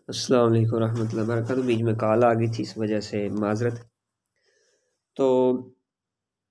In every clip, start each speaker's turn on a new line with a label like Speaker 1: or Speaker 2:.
Speaker 1: السلام علیکم ورحمۃ اللہ وبرکاتہ۔ بیچ میں کال آ گئی تھی، اس وجہ سے معذرت۔ تو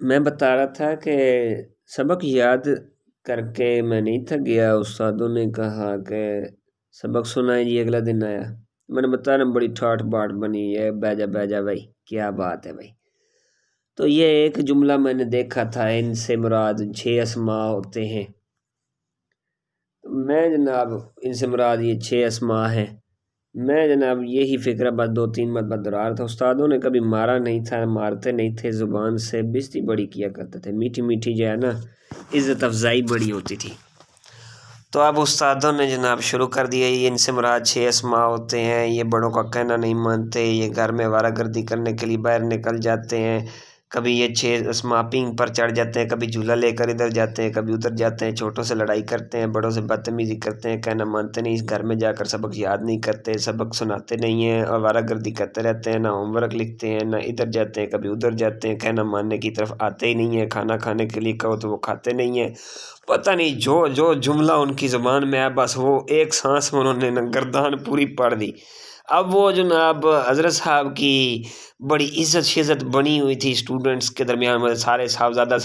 Speaker 1: میں بتا رہا تھا کہ سبق یاد کر کے میں نہیں تھک گیا۔ استادوں نے کہا کہ سبق سنائیں جی، اگلا دن آیا، میں نے بتایا نا بڑی ٹھاٹ باٹ بنی ہے، بیجا بیجا بھائی کیا بات ہے بھائی۔ تو یہ ایک جملہ میں نے دیکھا تھا، ان سے مراد 6 اسماء ہوتے ہیں۔ میں جناب ان سے مراد یہ 6 اسماء ہیں۔ میں جناب یہی فکرہ بس 2-3 مرتبہ دہرا رہا تھا۔ استادوں نے کبھی مارا نہیں تھا، مارتے نہیں تھے، زبان سے بےزتی بڑی کیا کرتے تھے، میٹھی میٹھی جو ہے نا عزت افزائی بڑی ہوتی تھی۔ تو اب استادوں نے جناب شروع کر دیا، یہ ان سے مراد 6 اسماء ہوتے ہیں، یہ بڑوں کا کہنا نہیں مانتے، یہ گھر میں آوارہ گردی کرنے کے لیے باہر نکل جاتے ہیں، کبھی یہ 6 اسماء پینگ پر چڑھ جاتے ہیں، کبھی جھولا لے کر ادھر جاتے ہیں، کبھی ادھر جاتے ہیں، چھوٹوں سے لڑائی کرتے ہیں، بڑوں سے بدتمیزی کرتے ہیں، کہنا مانتے نہیں، اس گھر میں جا کر سبق یاد نہیں کرتے، سبق سناتے نہیں ہیں، آوارہ گردی کرتے رہتے ہیں، نہ ہوم ورک لکھتے ہیں، نہ ادھر جاتے ہیں کبھی ادھر جاتے ہیں، کہنا ماننے کی طرف آتے ہی نہیں ہیں، کھانا کھانے کے لیے کہو تو وہ کھاتے نہیں ہیں۔ پتہ نہیں جو جملہ ان کی زبان میں ہے، بس وہ ایک سانس میں انہوں نے گردان پوری پڑھ دی۔ اب وہ جناب حضرت صاحب کی بڑی عزت شزت بنی ہوئی تھی اسٹوڈنٹس کے درمیان میں، سارے صاحبزادہ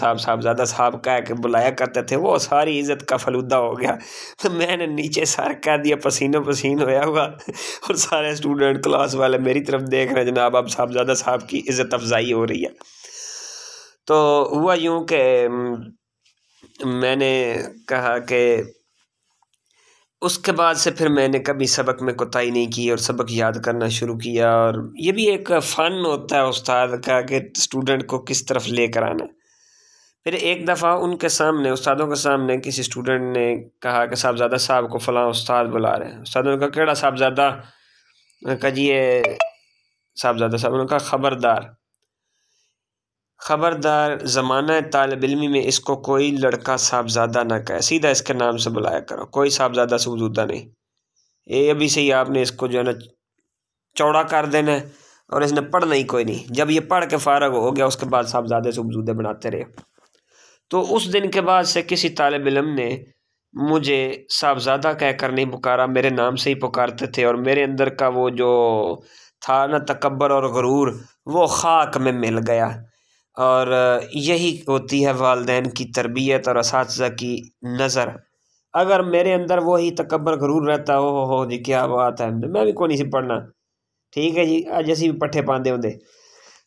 Speaker 1: صاحب کہہ کے بلایا کرتے تھے، وہ ساری عزت کا فلودہ ہو گیا۔ تو میں نے نیچے سر کہہ دیا، پسینوں پسین ہویا ہوا، اور سارے اسٹوڈنٹ کلاس والے میری طرف دیکھ رہے ہیں، جناب اب صاحبزادہ صاحب کی عزت افزائی ہو رہی ہے۔ تو ہوا یوں کہ میں نے کہا کہ اس کے بعد سے پھر میں نے کبھی سبق میں کوتاہی نہیں کی اور سبق یاد کرنا شروع کیا، اور یہ بھی ایک فن ہوتا ہے استاد کا کہ اسٹوڈنٹ کو کس طرف لے کر آنا۔ پھر ایک دفعہ ان کے سامنے، استادوں کے سامنے، کسی اسٹوڈنٹ نے کہا کہ صاحبزادہ صاحب کو فلاں استاد بلا رہے ہیں۔ استادوں نے کہا کیڑا صاحبزادہ؟ میں نے کہا جی یہ صاحبزادہ صاحب نے کہا خبردار زمانہ طالب علمی میں اس کو کوئی لڑکا صاحبزادہ نہ کہے، سیدھا اس کے نام سے بلایا کرو، کوئی صاحبزادہ سبزودہ نہیں۔ یہ ابھی سے ہی آپ نے اس کو جو ہے نا چوڑا کر دینا ہے، اور اس نے پڑھنا ہی کوئی نہیں، جب یہ پڑھ کے فارغ ہو گیا اس کے بعد صاحبزادے سبزودے بناتے رہے۔ تو اس دن کے بعد سے کسی طالب علم نے مجھے صاحبزادہ کہہ کر نہیں پکارا، میرے نام سے ہی پکارتے تھے، اور میرے اندر کا وہ جو تھا نا تکبر اور غرور، وہ خاک میں مل گیا۔ اور یہی ہوتی ہے والدین کی تربیت اور اساتذہ کی نظر۔ اگر میرے اندر وہی تکبر غرور رہتا ہو جی کیا بات ہے، میں بھی کوئی نہیں سی پڑھنا، ٹھیک ہے جی، آج اسی بھی پٹھے پاندے ہوندے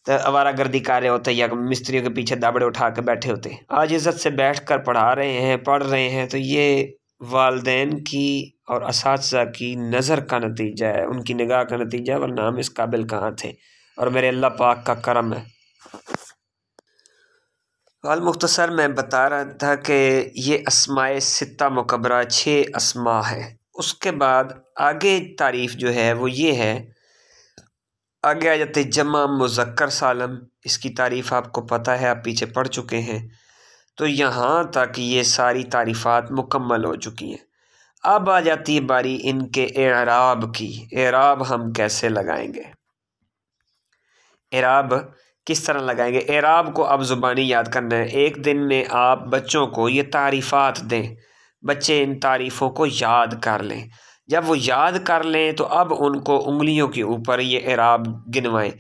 Speaker 1: تو آوارہ گردی کر رہے ہوتے یا مستریوں کے پیچھے دابڑے اٹھا کے بیٹھے ہوتے، آج عزت سے بیٹھ کر پڑھا رہے ہیں، پڑھ رہے ہیں، تو یہ والدین کی اور اساتذہ کی نظر کا نتیجہ ہے، ان کی نگاہ کا نتیجہ ہے، ورنہ ہم اس قابل کہاں تھے، اور میرے اللہ پاک کا کرم ہے۔ مختصر میں بتا رہا تھا کہ یہ اسماء ستہ مکبرہ 6 اسماء ہے۔ اس کے بعد آگے تعریف جو ہے وہ یہ ہے، آگے آ جاتے جمع مذکر سالم، اس کی تعریف آپ کو پتہ ہے، آپ پیچھے پڑھ چکے ہیں۔ تو یہاں تک یہ ساری تعریفات مکمل ہو چکی ہیں۔ اب آ جاتی ہے باری ان کے اعراب کی۔ اعراب ہم کیسے لگائیں گے؟ اعراب کس طرح لگائیں گے؟ اعراب کو اب زبانی یاد کرنا ہے۔ ایک دن میں آپ بچوں کو یہ تعریفات دیں، بچے ان تعریفوں کو یاد کر لیں۔ جب وہ یاد کر لیں تو اب ان کو انگلیوں کے اوپر یہ اعراب گنوائیں۔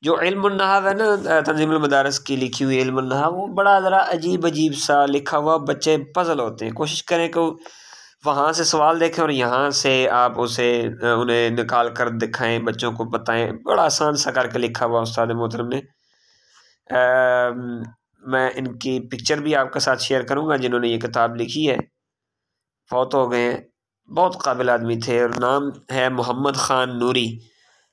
Speaker 1: جو علم النحو ہے نا، تنظیم المدارس کی لکھی ہوئی علم النحو، وہ بڑا ذرا عجیب سا لکھا ہوا، بچے پزل ہوتے ہیں۔ کوشش کریں کہ وہاں سے سوال دیکھیں اور یہاں سے آپ اسے انہیں نکال کر دکھائیں، بچوں کو بتائیں، بڑا آسان سا کر کے لکھا ہوا استاد محترم نے۔ میں ان کی پکچر بھی آپ کے ساتھ شیئر کروں گا، جنہوں نے یہ کتاب لکھی ہے، فوت ہو گئے ہیں، بہت قابل آدمی تھے، اور نام ہے محمد خان نوری۔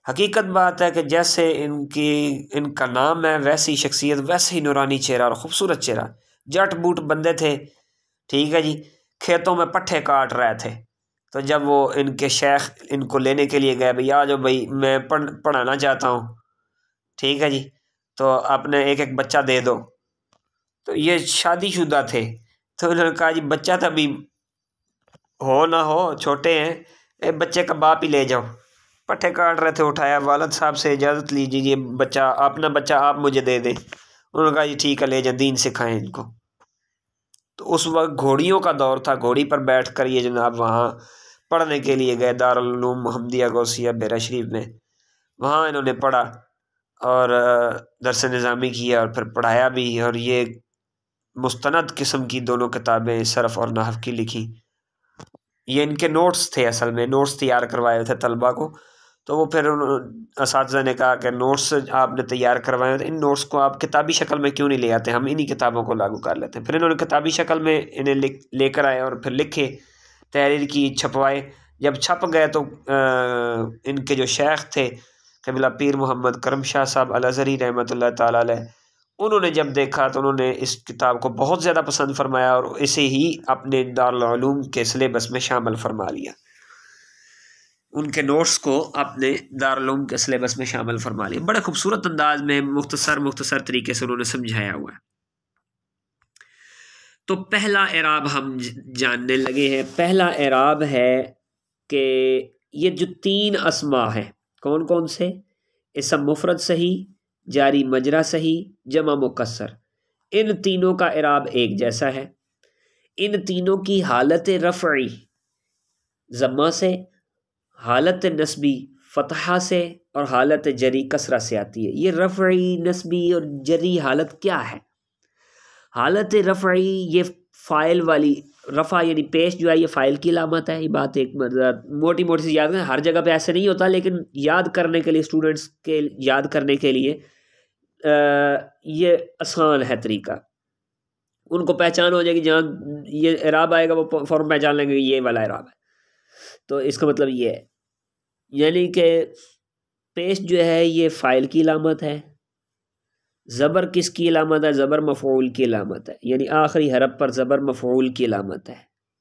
Speaker 1: حقیقت بات ہے کہ جیسے ان کا نام ہے ویسی شخصیت، ویسے ہی نورانی چہرہ اور خوبصورت چہرہ، جٹ بوٹ بندے تھے، ٹھیک ہے جی۔ کھیتوں میں پٹھے کاٹ رہے تھے، تو جب وہ ان کے شیخ ان کو لینے کے لیے گئے، بھئی آ جاؤ بھائی میں پڑھانا چاہتا ہوں، ٹھیک ہے جی، تو اپنے ایک ایک بچہ دے دو۔ تو یہ شادی شدہ تھے، تو انہوں نے کہا جی بچہ تو ابھی ہو نہ ہو، چھوٹے ہیں، بچے کا باپ ہی لے جاؤ۔ پٹھے کاٹ رہے تھے، اٹھایا، والد صاحب سے اجازت لیجیے، یہ بچہ اپنا بچہ آپ مجھے دے دیں۔ انہوں نے کہا جی ٹھیک ہے لے جائیں، دین سکھائیں ان کو۔ تو اس وقت گھوڑیوں کا دور تھا، گھوڑی پر بیٹھ کر یہ جناب وہاں پڑھنے کے لیے گئے دارالعلوم محمدیہ غوثیہ بیرا شریف میں، وہاں انہوں نے پڑھا اور درس نظامی کیا اور پھر پڑھایا بھی، اور یہ مستند قسم کی دونوں کتابیں صرف اور نحو کی لکھی۔ یہ ان کے نوٹس تھے، اصل میں نوٹس تیار کروائے تھے طلبہ کو، تو وہ پھر اساتذہ نے کہا کہ نوٹس آپ نے تیار کروائے تو ان نوٹس کو آپ کتابی شکل میں کیوں نہیں لے آتے، ہم انہی کتابوں کو لاگو کر لیتے ہیں۔ پھر انہوں نے کتابی شکل میں انہیں لے کر آئے اور پھر لکھے، تحریر کی، چھپوائے۔ جب چھپ گئے تو ان کے جو شیخ تھے قبلہ پیر محمد کرم شاہ صاحب الازہری رحمۃ اللہ تعالیٰ علیہ، انہوں نے جب دیکھا تو انہوں نے اس کتاب کو بہت زیادہ پسند فرمایا اور اسے ہی اپنے دارالعلوم کے سلیبس میں شامل فرما لیا، ان کے نوٹس کو اپنے دارالعلوم کے سلیبس میں شامل فرما لیا۔ بڑے خوبصورت انداز میں مختصر طریقے سے انہوں نے سمجھایا ہوا ہے۔ تو پہلا اعراب ہم جاننے لگے ہیں۔ پہلا اعراب ہے کہ یہ جو 3 اسماء ہیں، کون کون سے؟ اسم مفرد صحیح، جاری مجرا صحیح، جمع مکسر، ان تینوں کا اعراب ایک جیسا ہے۔ ان تینوں کی حالت رفعی ضمہ سے، حالت نصبی فتحہ سے، اور حالت جری کسرہ سے آتی ہے۔ یہ رفعی، نصبی اور جری حالت کیا ہے؟ حالت رفعی یہ فائل والی، رفع یعنی پیش جو ہے یہ فائل کی علامت ہے۔ یہ بات ایک موٹی موٹی سی یاد کریں، ہر جگہ پہ ایسے نہیں ہوتا، لیکن یاد کرنے کے لیے، اسٹوڈنٹس کے یاد کرنے کے لیے یہ آسان ہے طریقہ، ان کو پہچان ہو جائے گی، جہاں یہ اعراب آئے گا وہ فوراً پہچان لیں گے کہ یہ والا اعراب ہے۔ تو اس کا مطلب یہ ہے، یعنی کہ پیش جو ہے یہ فائل کی علامت ہے، زبر کس کی علامت ہے؟ زبر مفعول کی علامت ہے، یعنی آخری حرف پر زبر مفعول کی علامت ہے۔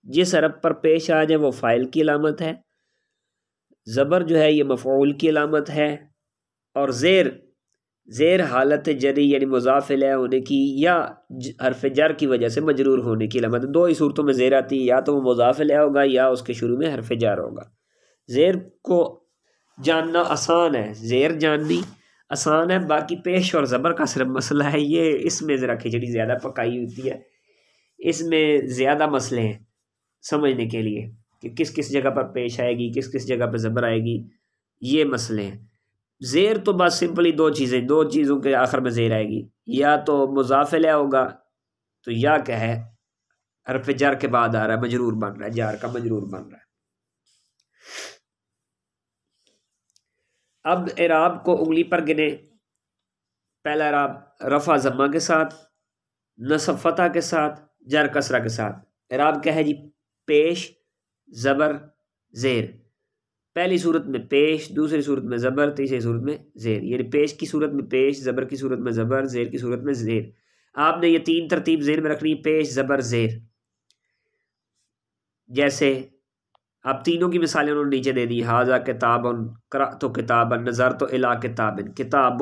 Speaker 1: جس حرف پر پیش آ جائے وہ فائل کی علامت ہے، زبر جو ہے یہ مفعول کی علامت ہے، اور زیر حالت جری یعنی مضاف الیہ ہونے کی یا حرف جر کی وجہ سے مجرور ہونے کی علامت ہے۔ 2 ہی صورتوں میں زیر آتی ہے، یا تو وہ مضاف الیہ ہوگا یا اس کے شروع میں حرف جر ہوگا۔ زیر کو جاننا آسان ہے، زیر جاننی آسان ہے، باقی پیش اور زبر کا صرف مسئلہ ہے، یہ اس میں ذرا کھچڑی زیادہ پکائی ہوتی ہے، اس میں زیادہ مسئلے ہیں سمجھنے کے لیے کہ کس کس جگہ پر پیش آئے گی، کس کس جگہ پر زبر آئے گی، یہ مسئلے ہیں۔ زیر تو بس سمپلی 2 چیزوں کے آخر میں زیر آئے گی، یا تو مضاف الیہ ہوگا تو یا کیا ہے حرف جر کے بعد آ رہا ہے، مجرور بن رہا ہے، جار کا مجرور بن رہا ہے۔ اب اعراب کو انگلی پر گنے۔ پہلا اعراب رفع ضمہ کے ساتھ، نصب فتح کے ساتھ، جر کسرہ کے ساتھ۔ اعراب کیا ہے جی؟ پیش، زبر، زیر۔ پہلی صورت میں پیش، دوسری صورت میں زبر، تیسری صورت میں زیر، یعنی پیش کی صورت میں پیش، زبر کی صورت میں زبر، زیر کی صورت میں زیر۔ آپ نے یہ 3 ترتیب ذہن میں رکھنی، پیش، زبر، زیر۔ جیسے اب تینوں کی مثالیں انہوں نے نیچے دے دی، ھذا کتاب، قرأت کتابا، نظرت الی کتاب، کتاب،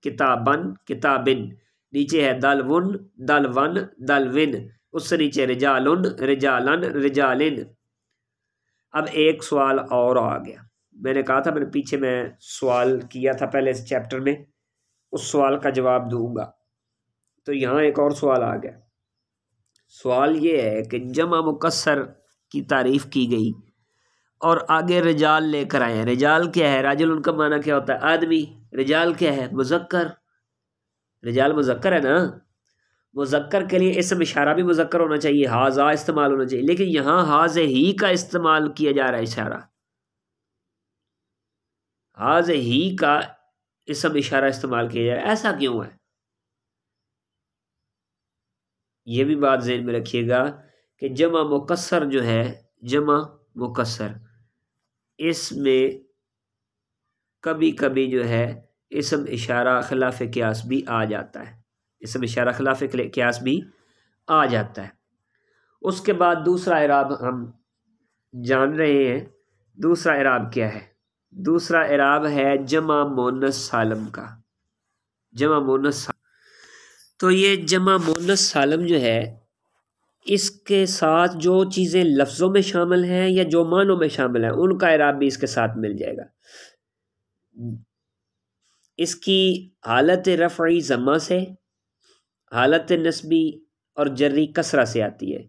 Speaker 1: کتابن، کتابن۔ نیچے ہے دلون، دلون، دلون، اس سے نیچے رجال، رجالن، رجالن۔ اب ایک سوال اور آ گیا، میں نے کہا تھا میں نے پیچھے میں سوال کیا تھا پہلے اس چیپٹر میں، اس سوال کا جواب دوں گا، تو یہاں ایک اور سوال آ گیا۔ سوال یہ ہے کہ جمع مکسر کی تعریف کی گئی اور آگے رجال لے کر آئے ہیں۔ رجال کیا ہے؟ راجل ان کا معنی کیا ہوتا ہے؟ آدمی۔ رجال کیا ہے؟ مذکر۔ رجال مذکر ہے نا، مذکر کے لیے اسم اشارہ بھی مذکر ہونا چاہیے، ھذا استعمال ہونا چاہیے، لیکن یہاں ھذ ہی کا استعمال کیا جا رہا ہے، اشارہ ھذ ہی کا اسم اشارہ استعمال کیا جا رہا ہے، ایسا کیوں ہے؟ یہ بھی بات ذہن میں رکھیے گا کہ جمع مکسر جو ہے، جمع مکسر، اس میں کبھی کبھی جو ہے اسم اشارہ خلاف قیاس بھی آ جاتا ہے، اسم اشارہ خلاف قیاس بھی آ جاتا ہے۔ اس کے بعد دوسرا اعراب ہم جان رہے ہیں۔ دوسرا اعراب کیا ہے؟ دوسرا اعراب ہے جمع مؤنث سالم کا، جمع مؤنث سالم۔ تو یہ جمع مؤنث سالم جو ہے، اس کے ساتھ جو چیزیں لفظوں میں شامل ہیں یا جو معنوں میں شامل ہیں ان کا اعراب بھی اس کے ساتھ مل جائے گا۔ اس کی حالت رفعی ضمہ سے، حالت نصبی اور جری کسرہ سے آتی ہے۔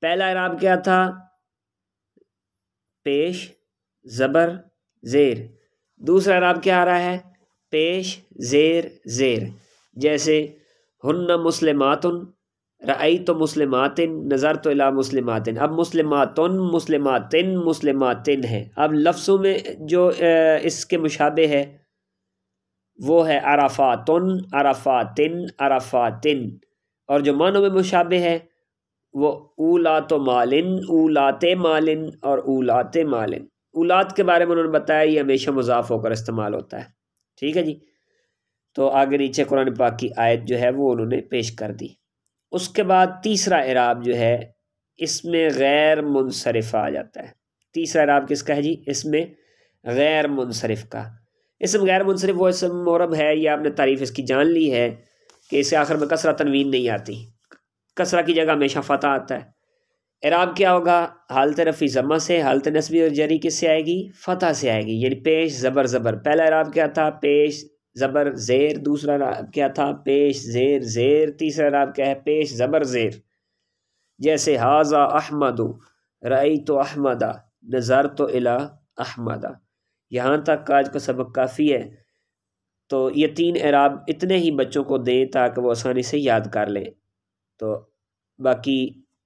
Speaker 1: پہلا اعراب کیا تھا؟ پیش زبر زیر. دوسرا اعراب کیا آ رہا ہے؟ پیش زیر زیر. جیسے ہن مسلمات رأیت مسلمات نظرت الی مسلمات. اب مسلماتن مسلماتن مسلماتن ہے. اب لفظوں میں جو اس کے مشابہ ہے وہ ہے عرفاتن عرفاتن عرفاتن، اور جو معنوں میں مشابہ ہے وہ اولات مالن اولات مالن اور اولات مالن. اولاد کے بارے میں انہوں نے بتایا یہ ہمیشہ مضاف ہو کر استعمال ہوتا ہے. ٹھیک ہے جی. تو آگے نیچے قرآن پاک کی آیت جو ہے وہ انہوں نے پیش کر دی. اس کے بعد تیسرا اعراب جو ہے اس میں غیر منصرف آ جاتا ہے. تیسرا اعراب کس کا ہے جی؟ اس میں غیر منصرف کا. اسم غیر منصرف وہ اسم معرب ہے، یہ آپ نے تعریف اس کی جان لی ہے کہ اس کے آخر میں کسرہ تنوین نہیں آتی، کسرہ کی جگہ ہمیشہ فتح آتا ہے. اعراب کیا ہوگا؟ حالت رفعی ضمہ سے، حالت نصبی اور جری کس سے آئے گی؟ فتح سے آئے گی، یعنی پیش زبر زبر. پہلا اعراب کیا تھا؟ پیش زبر زیر. دوسرا اعراب کیا تھا؟ پیش زیر زیر. تیسرا اعراب کیا ہے؟ پیش زبر زیر. جیسے ھذا احمد رأیت احمد نظرت الی احمد. یہاں تک آج کا سبق کافی ہے. تو یہ 3 اعراب اتنے ہی بچوں کو دیں تاکہ وہ آسانی سے یاد کر لیں. تو باقی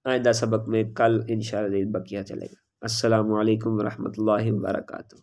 Speaker 1: آئندہ سبق میں کل انشاءاللہ بقیہ چلے گا. السلام علیکم ورحمۃ اللہ وبرکاتہ.